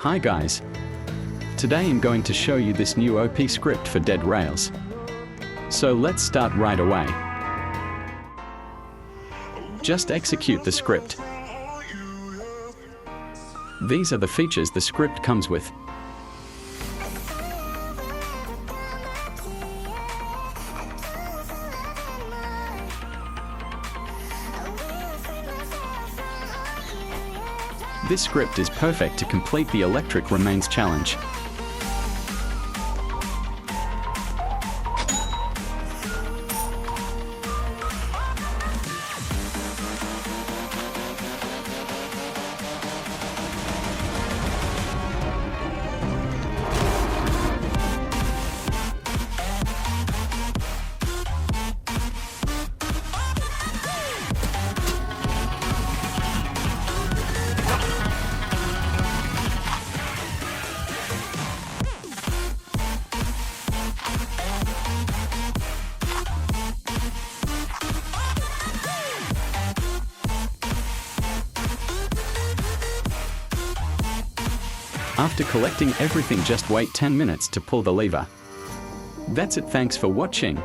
Hi guys! Today I'm going to show you this new OP script for dead rails. So let's start right away. Just execute the script. These are the features the script comes with. This script is perfect to complete the electric remains challenge. After collecting everything, just wait 10 minutes to pull the lever. That's it, thanks for watching.